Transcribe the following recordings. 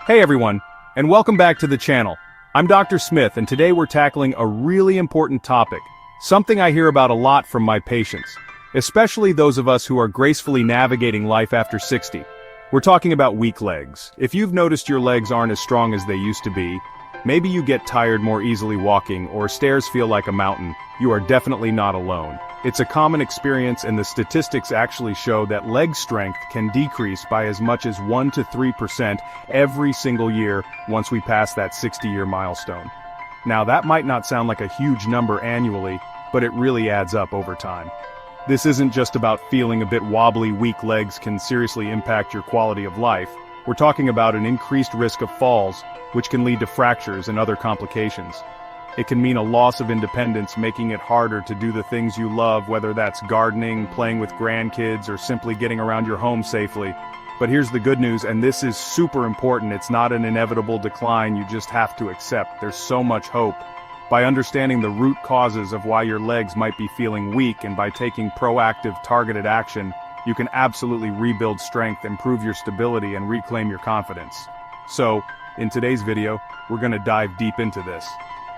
Hey everyone, and welcome back to the channel. I'm Dr. Smith, and today we're tackling a really important topic, something I hear about a lot from my patients, especially those of us who are gracefully navigating life after 60. We're talking about weak legs. If you've noticed your legs aren't as strong as they used to be, maybe you get tired more easily walking or stairs feel like a mountain, you are definitely not alone. It's a common experience, and the statistics actually show that leg strength can decrease by as much as 1 to 3% every single year once we pass that 60-year milestone. Now that might not sound like a huge number annually, but it really adds up over time. This isn't just about feeling a bit wobbly. Weak legs can seriously impact your quality of life. We're talking about an increased risk of falls, which can lead to fractures and other complications. It can mean a loss of independence, making it harder to do the things you love, whether that's gardening, playing with grandkids, or simply getting around your home safely. But here's the good news, and this is super important: it's not an inevitable decline you just have to accept. There's so much hope. By understanding the root causes of why your legs might be feeling weak, and by taking proactive, targeted action, you can absolutely rebuild strength, improve your stability, and reclaim your confidence. So, in today's video, we're going to dive deep into this.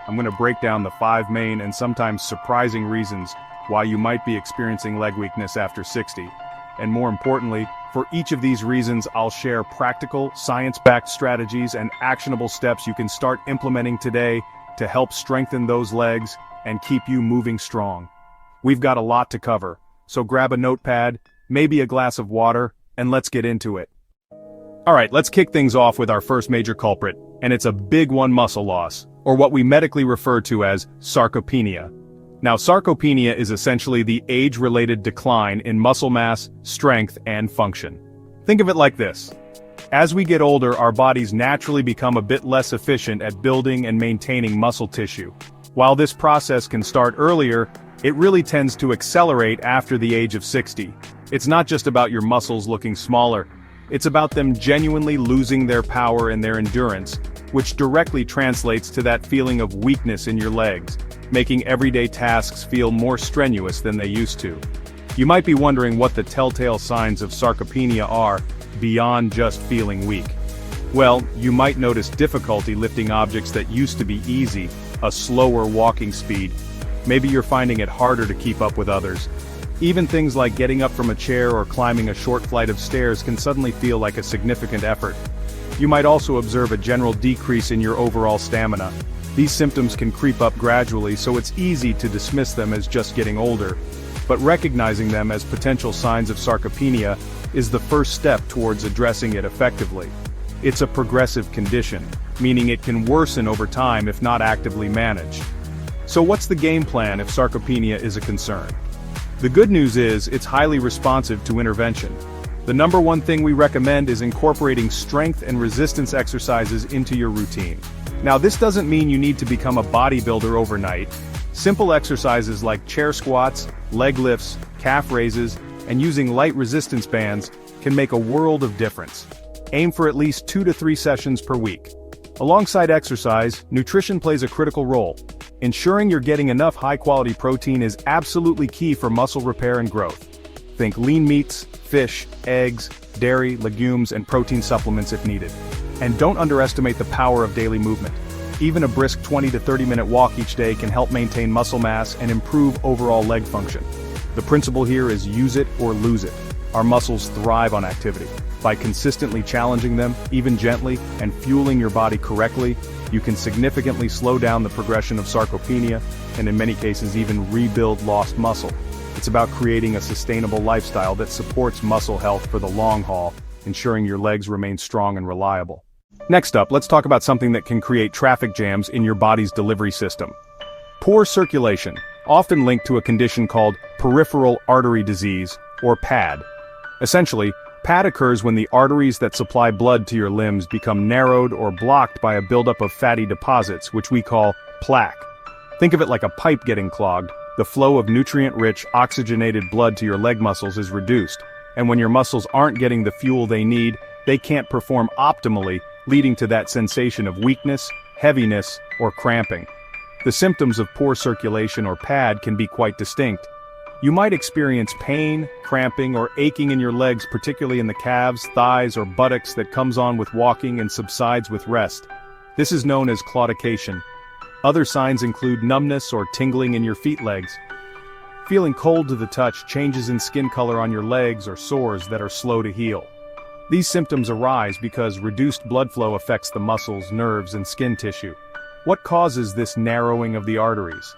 I'm going to break down the 5 main and sometimes surprising reasons why you might be experiencing leg weakness after 60. And more importantly, for each of these reasons, I'll share practical, science-backed strategies and actionable steps you can start implementing today to help strengthen those legs and keep you moving strong. We've got a lot to cover, so grab a notepad, maybe a glass of water, and let's get into it. Alright, let's kick things off with our first major culprit, and it's a big one: muscle loss, or what we medically refer to as sarcopenia. Now, sarcopenia is essentially the age-related decline in muscle mass, strength, and function. Think of it like this. As we get older, our bodies naturally become a bit less efficient at building and maintaining muscle tissue. While this process can start earlier, it really tends to accelerate after the age of 60. It's not just about your muscles looking smaller. It's about them genuinely losing their power and their endurance, which directly translates to that feeling of weakness in your legs, making everyday tasks feel more strenuous than they used to. You might be wondering what the telltale signs of sarcopenia are, beyond just feeling weak. Well, you might notice difficulty lifting objects that used to be easy, a slower walking speed. Maybe you're finding it harder to keep up with others. Even things like getting up from a chair or climbing a short flight of stairs can suddenly feel like a significant effort. You might also observe a general decrease in your overall stamina. These symptoms can creep up gradually, so it's easy to dismiss them as just getting older. But recognizing them as potential signs of sarcopenia is the first step towards addressing it effectively. It's a progressive condition, meaning it can worsen over time if not actively managed. So what's the game plan if sarcopenia is a concern? The good news is, it's highly responsive to intervention. The number one thing we recommend is incorporating strength and resistance exercises into your routine. Now, this doesn't mean you need to become a bodybuilder overnight. Simple exercises like chair squats, leg lifts, calf raises, and using light resistance bands can make a world of difference. Aim for at least 2 to 3 sessions per week. Alongside exercise, nutrition plays a critical role. Ensuring you're getting enough high-quality protein is absolutely key for muscle repair and growth. Think lean meats, fish, eggs, dairy, legumes, and protein supplements if needed. And don't underestimate the power of daily movement. Even a brisk 20 to 30-minute walk each day can help maintain muscle mass and improve overall leg function. The principle here is use it or lose it. Our muscles thrive on activity. By consistently challenging them, even gently, and fueling your body correctly, you can significantly slow down the progression of sarcopenia, and in many cases even rebuild lost muscle. It's about creating a sustainable lifestyle that supports muscle health for the long haul, ensuring your legs remain strong and reliable. Next up, let's talk about something that can create traffic jams in your body's delivery system. Poor circulation, often linked to a condition called peripheral artery disease, or PAD. Essentially, PAD occurs when the arteries that supply blood to your limbs become narrowed or blocked by a buildup of fatty deposits, which we call plaque. Think of it like a pipe getting clogged. The flow of nutrient-rich, oxygenated blood to your leg muscles is reduced, and when your muscles aren't getting the fuel they need, they can't perform optimally, leading to that sensation of weakness, heaviness, or cramping. The symptoms of poor circulation or PAD can be quite distinct. You might experience pain, cramping, or aching in your legs, particularly in the calves, thighs, or buttocks that comes on with walking and subsides with rest. This is known as claudication. Other signs include numbness or tingling in your feet legs. Feeling cold to the touch, changes in skin color on your legs, or sores that are slow to heal. These symptoms arise because reduced blood flow affects the muscles, nerves, and skin tissue. What causes this narrowing of the arteries?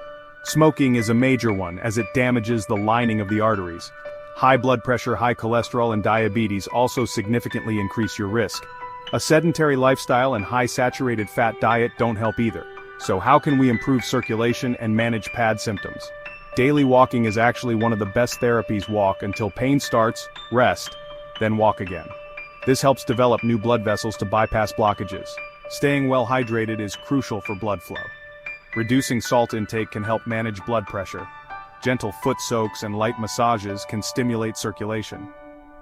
Smoking is a major one, as it damages the lining of the arteries. High blood pressure, high cholesterol, and diabetes also significantly increase your risk. A sedentary lifestyle and high saturated fat diet don't help either. So how can we improve circulation and manage PAD symptoms? Daily walking is actually one of the best therapies. Walk until pain starts, rest, then walk again. This helps develop new blood vessels to bypass blockages. Staying well hydrated is crucial for blood flow. Reducing salt intake can help manage blood pressure. Gentle foot soaks and light massages can stimulate circulation.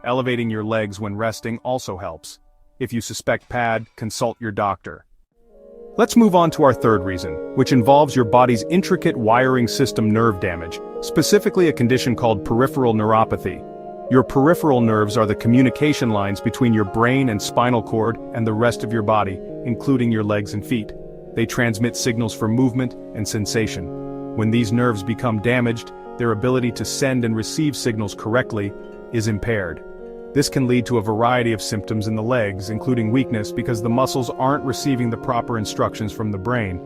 Elevating your legs when resting also helps. If you suspect PAD, consult your doctor. Let's move on to our third reason, which involves your body's intricate wiring system nerve damage, specifically a condition called peripheral neuropathy. Your peripheral nerves are the communication lines between your brain and spinal cord and the rest of your body, including your legs and feet. They transmit signals for movement and sensation. When these nerves become damaged, their ability to send and receive signals correctly is impaired. This can lead to a variety of symptoms in the legs, including weakness because the muscles aren't receiving the proper instructions from the brain.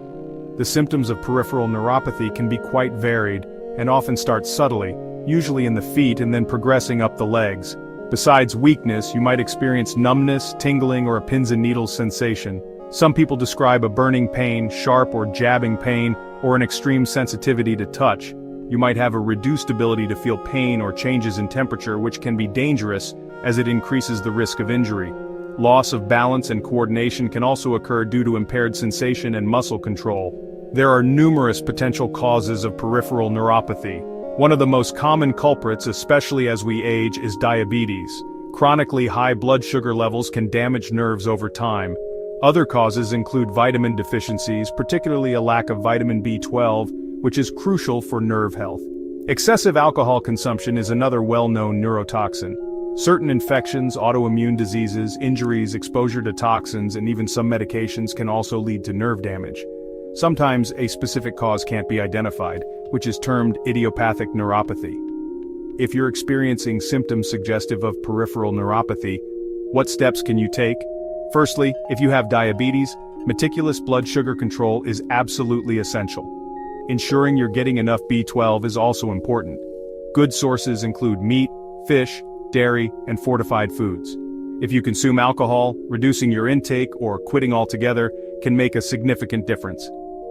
The symptoms of peripheral neuropathy can be quite varied and often start subtly, usually in the feet and then progressing up the legs. Besides weakness, you might experience numbness, tingling, or a pins and needles sensation. Some people describe a burning pain, sharp or jabbing pain, or an extreme sensitivity to touch. You might have a reduced ability to feel pain or changes in temperature, which can be dangerous as it increases the risk of injury. Loss of balance and coordination can also occur due to impaired sensation and muscle control. There are numerous potential causes of peripheral neuropathy. One of the most common culprits, especially as we age, is diabetes. Chronically high blood sugar levels can damage nerves over time. Other causes include vitamin deficiencies, particularly a lack of vitamin B12, which is crucial for nerve health. Excessive alcohol consumption is another well-known neurotoxin. Certain infections, autoimmune diseases, injuries, exposure to toxins, and even some medications can also lead to nerve damage. Sometimes a specific cause can't be identified, which is termed idiopathic neuropathy. If you're experiencing symptoms suggestive of peripheral neuropathy, what steps can you take? Firstly, if you have diabetes, meticulous blood sugar control is absolutely essential. Ensuring you're getting enough B12 is also important. Good sources include meat, fish, dairy, and fortified foods. If you consume alcohol, reducing your intake or quitting altogether can make a significant difference.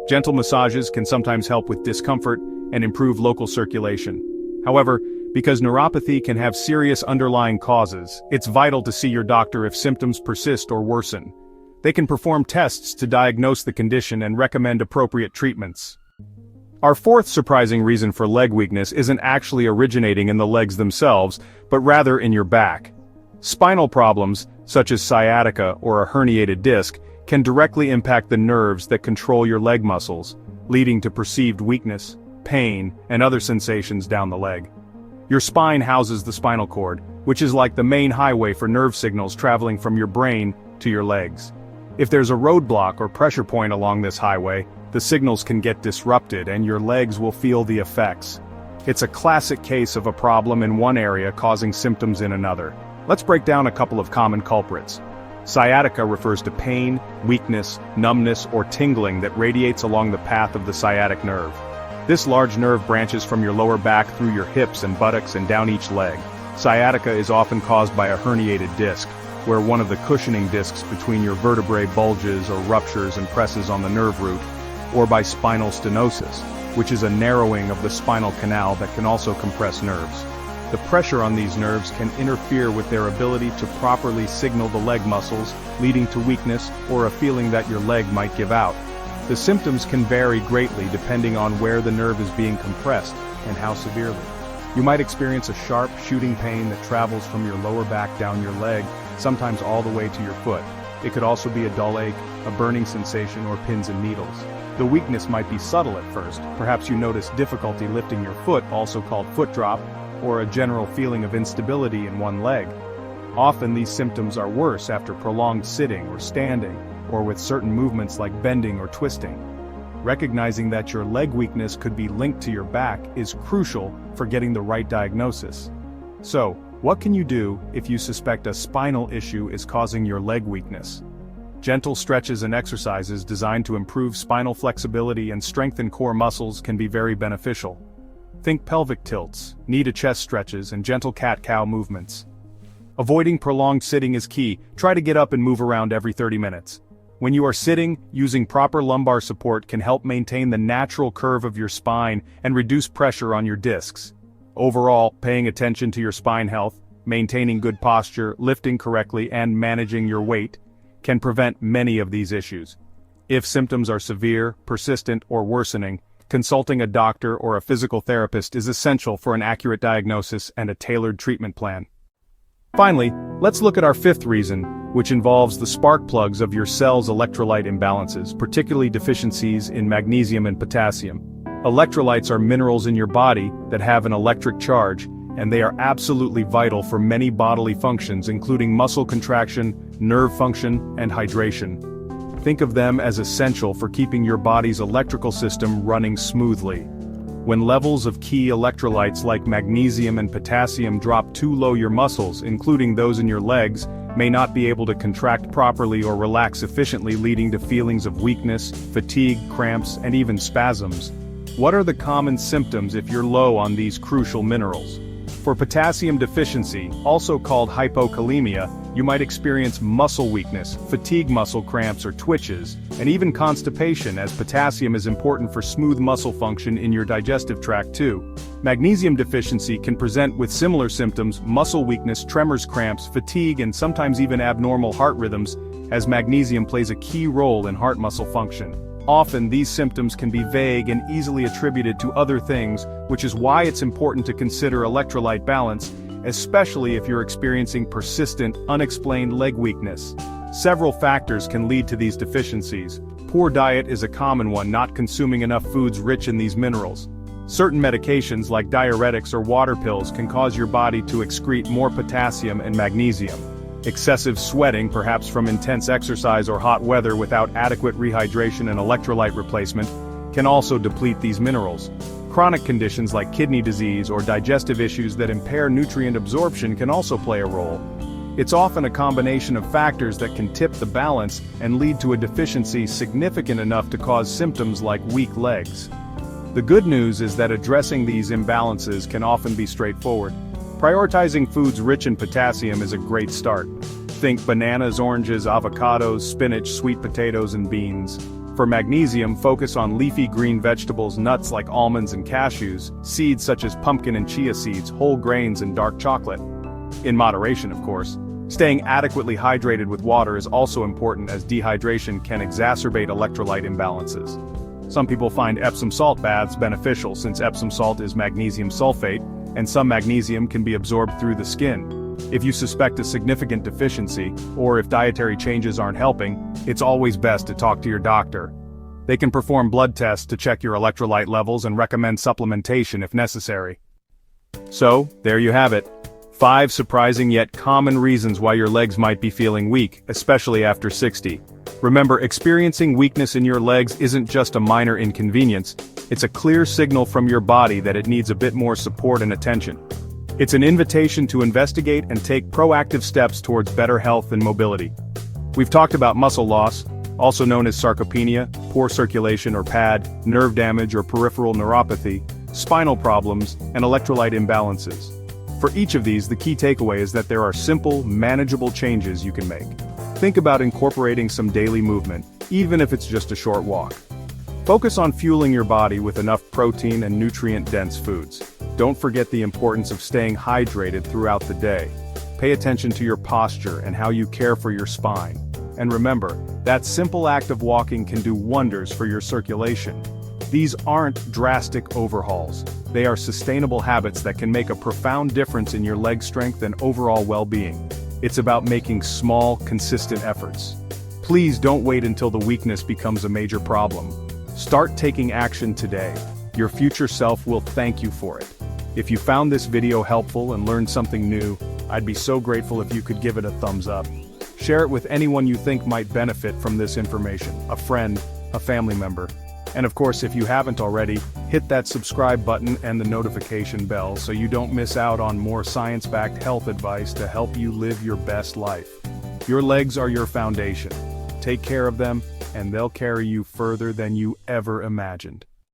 Gentle massages can sometimes help with discomfort and improve local circulation. However, because neuropathy can have serious underlying causes, it's vital to see your doctor if symptoms persist or worsen. They can perform tests to diagnose the condition and recommend appropriate treatments. Our fourth surprising reason for leg weakness isn't actually originating in the legs themselves, but rather in your back. Spinal problems, such as sciatica or a herniated disc, can directly impact the nerves that control your leg muscles, leading to perceived weakness, pain, and other sensations down the leg. Your spine houses the spinal cord, which is like the main highway for nerve signals traveling from your brain to your legs. If there's a roadblock or pressure point along this highway, the signals can get disrupted and your legs will feel the effects. It's a classic case of a problem in one area causing symptoms in another. Let's break down a couple of common culprits. Sciatica refers to pain, weakness, numbness, or tingling that radiates along the path of the sciatic nerve. This large nerve branches from your lower back through your hips and buttocks and down each leg. Sciatica is often caused by a herniated disc, where one of the cushioning discs between your vertebrae bulges or ruptures and presses on the nerve root, or by spinal stenosis, which is a narrowing of the spinal canal that can also compress nerves. The pressure on these nerves can interfere with their ability to properly signal the leg muscles, leading to weakness or a feeling that your leg might give out. The symptoms can vary greatly depending on where the nerve is being compressed and how severely. You might experience a sharp, shooting pain that travels from your lower back down your leg, sometimes all the way to your foot. It could also be a dull ache, a burning sensation, or pins and needles. The weakness might be subtle at first. Perhaps you notice difficulty lifting your foot, also called foot drop, or a general feeling of instability in one leg. Often these symptoms are worse after prolonged sitting or standing, or with certain movements like bending or twisting. Recognizing that your leg weakness could be linked to your back is crucial for getting the right diagnosis. So, what can you do if you suspect a spinal issue is causing your leg weakness? Gentle stretches and exercises designed to improve spinal flexibility and strengthen core muscles can be very beneficial. Think pelvic tilts, knee-to-chest stretches, and gentle cat-cow movements. Avoiding prolonged sitting is key. Try to get up and move around every 30 minutes. When you are sitting, using proper lumbar support can help maintain the natural curve of your spine and reduce pressure on your discs. Overall, paying attention to your spine health, maintaining good posture, lifting correctly, and managing your weight can prevent many of these issues. If symptoms are severe, persistent, or worsening, consulting a doctor or a physical therapist is essential for an accurate diagnosis and a tailored treatment plan. Finally, let's look at our fifth reason, which involves the spark plugs of your cell's electrolyte imbalances, particularly deficiencies in magnesium and potassium. Electrolytes are minerals in your body that have an electric charge, and they are absolutely vital for many bodily functions including muscle contraction, nerve function, and hydration. Think of them as essential for keeping your body's electrical system running smoothly. When levels of key electrolytes like magnesium and potassium drop too low, your muscles, including those in your legs, may not be able to contract properly or relax efficiently, leading to feelings of weakness, fatigue, cramps, and even spasms. What are the common symptoms if you're low on these crucial minerals? For potassium deficiency, also called hypokalemia, you might experience muscle weakness, fatigue, muscle cramps or twitches, and even constipation, as potassium is important for smooth muscle function in your digestive tract too. Magnesium deficiency can present with similar symptoms: muscle weakness, tremors, cramps, fatigue, and sometimes even abnormal heart rhythms, as magnesium plays a key role in heart muscle function. Often these symptoms can be vague and easily attributed to other things, which is why it's important to consider electrolyte balance, especially if you're experiencing persistent, unexplained leg weakness. Several factors can lead to these deficiencies. Poor diet is a common one, not consuming enough foods rich in these minerals. Certain medications like diuretics or water pills can cause your body to excrete more potassium and magnesium. Excessive sweating, perhaps from intense exercise or hot weather without adequate rehydration and electrolyte replacement, can also deplete these minerals. Chronic conditions like kidney disease or digestive issues that impair nutrient absorption can also play a role. It's often a combination of factors that can tip the balance and lead to a deficiency significant enough to cause symptoms like weak legs. The good news is that addressing these imbalances can often be straightforward. Prioritizing foods rich in potassium is a great start. Think bananas, oranges, avocados, spinach, sweet potatoes, and beans. For magnesium, focus on leafy green vegetables, nuts like almonds and cashews, seeds such as pumpkin and chia seeds, whole grains, and dark chocolate. In moderation, of course. Staying adequately hydrated with water is also important, as dehydration can exacerbate electrolyte imbalances. Some people find Epsom salt baths beneficial since Epsom salt is magnesium sulfate, and some magnesium can be absorbed through the skin. If you suspect a significant deficiency, or if dietary changes aren't helping, it's always best to talk to your doctor. They can perform blood tests to check your electrolyte levels and recommend supplementation if necessary. So, there you have it. 5 surprising yet common reasons why your legs might be feeling weak, especially after 60. Remember, experiencing weakness in your legs isn't just a minor inconvenience, it's a clear signal from your body that it needs a bit more support and attention. It's an invitation to investigate and take proactive steps towards better health and mobility. We've talked about muscle loss, also known as sarcopenia, poor circulation or PAD, nerve damage or peripheral neuropathy, spinal problems, and electrolyte imbalances. For each of these, the key takeaway is that there are simple, manageable changes you can make. Think about incorporating some daily movement, even if it's just a short walk. Focus on fueling your body with enough protein and nutrient-dense foods. Don't forget the importance of staying hydrated throughout the day. Pay attention to your posture and how you care for your spine. And remember, that simple act of walking can do wonders for your circulation. These aren't drastic overhauls. They are sustainable habits that can make a profound difference in your leg strength and overall well-being. It's about making small, consistent efforts. Please don't wait until the weakness becomes a major problem. Start taking action today. Your future self will thank you for it. If you found this video helpful and learned something new, I'd be so grateful if you could give it a thumbs up. Share it with anyone you think might benefit from this information, a friend, a family member. And of course, if you haven't already, hit that subscribe button and the notification bell so you don't miss out on more science-backed health advice to help you live your best life. Your legs are your foundation. Take care of them, and they'll carry you further than you ever imagined.